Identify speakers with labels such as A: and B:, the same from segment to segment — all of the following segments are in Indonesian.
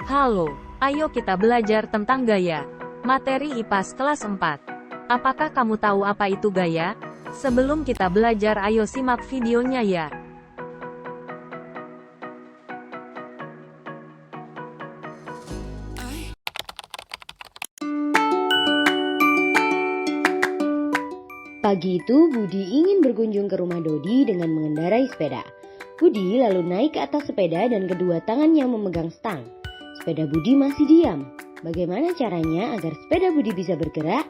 A: Halo, ayo kita belajar tentang gaya. Materi IPAS kelas 4. Apakah kamu tahu apa itu gaya? Sebelum kita belajar, ayo simak videonya ya.
B: Pagi itu, Budi ingin berkunjung ke rumah Dodi dengan mengendarai sepeda. Budi lalu naik ke atas sepeda dan kedua tangannya memegang stang. Sepeda Budi masih diam. Bagaimana caranya agar sepeda Budi bisa bergerak?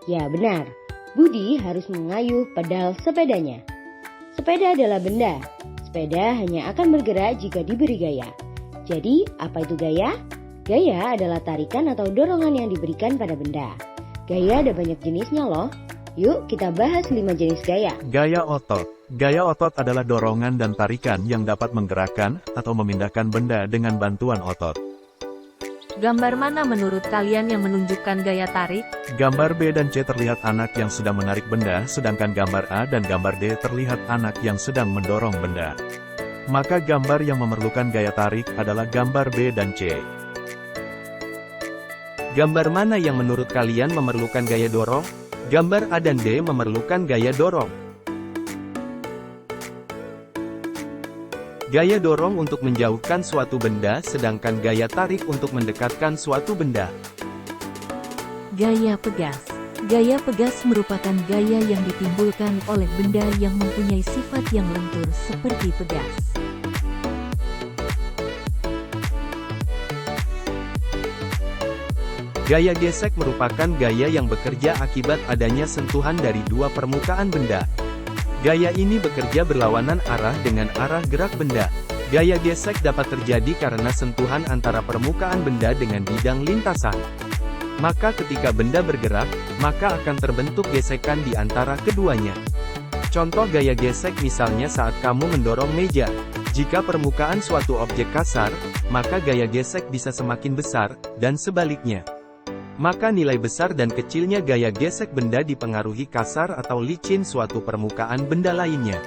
B: Ya benar, Budi harus mengayuh pedal sepedanya. Sepeda adalah benda. Sepeda hanya akan bergerak jika diberi gaya. Jadi, apa itu gaya? Gaya adalah tarikan atau dorongan yang diberikan pada benda. Gaya ada banyak jenisnya loh. Yuk kita bahas 5 jenis gaya.
C: Gaya otot. Gaya otot adalah dorongan dan tarikan yang dapat menggerakkan atau memindahkan benda dengan bantuan otot.
A: Gambar mana menurut kalian yang menunjukkan gaya tarik?
C: Gambar B dan C terlihat anak yang sedang menarik benda, sedangkan gambar A dan gambar D terlihat anak yang sedang mendorong benda. Maka gambar yang memerlukan gaya tarik adalah gambar B dan C.
D: Gambar mana yang menurut kalian memerlukan gaya dorong? Gambar A dan D memerlukan gaya dorong. Gaya dorong untuk menjauhkan suatu benda, sedangkan gaya tarik untuk mendekatkan suatu benda.
E: Gaya pegas. Gaya pegas merupakan gaya yang ditimbulkan oleh benda yang mempunyai sifat yang lentur seperti pegas.
D: Gaya gesek merupakan gaya yang bekerja akibat adanya sentuhan dari dua permukaan benda. Gaya ini bekerja berlawanan arah dengan arah gerak benda. Gaya gesek dapat terjadi karena sentuhan antara permukaan benda dengan bidang lintasan. Maka ketika benda bergerak, maka akan terbentuk gesekan di antara keduanya. Contoh gaya gesek misalnya saat kamu mendorong meja. Jika permukaan suatu objek kasar, maka gaya gesek bisa semakin besar, dan sebaliknya. Maka nilai besar dan kecilnya gaya gesek benda dipengaruhi kasar atau licin suatu permukaan benda lainnya.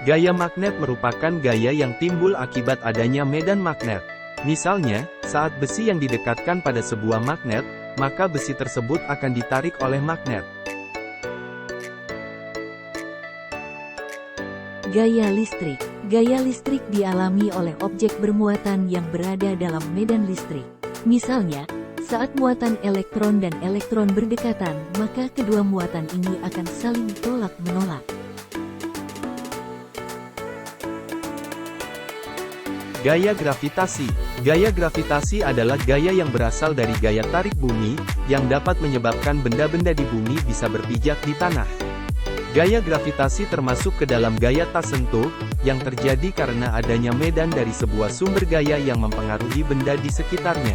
D: Gaya magnet merupakan gaya yang timbul akibat adanya medan magnet. Misalnya, saat besi yang didekatkan pada sebuah magnet, maka besi tersebut akan ditarik oleh magnet.
E: Gaya listrik. Gaya listrik dialami oleh objek bermuatan yang berada dalam medan listrik. Misalnya, saat muatan elektron dan elektron berdekatan, maka kedua muatan ini akan saling tolak-menolak.
D: Gaya gravitasi. Gaya gravitasi adalah gaya yang berasal dari gaya tarik bumi, yang dapat menyebabkan benda-benda di bumi bisa berpijak di tanah. Gaya gravitasi termasuk ke dalam gaya tak sentuh, yang terjadi karena adanya medan dari sebuah sumber gaya yang mempengaruhi benda di sekitarnya.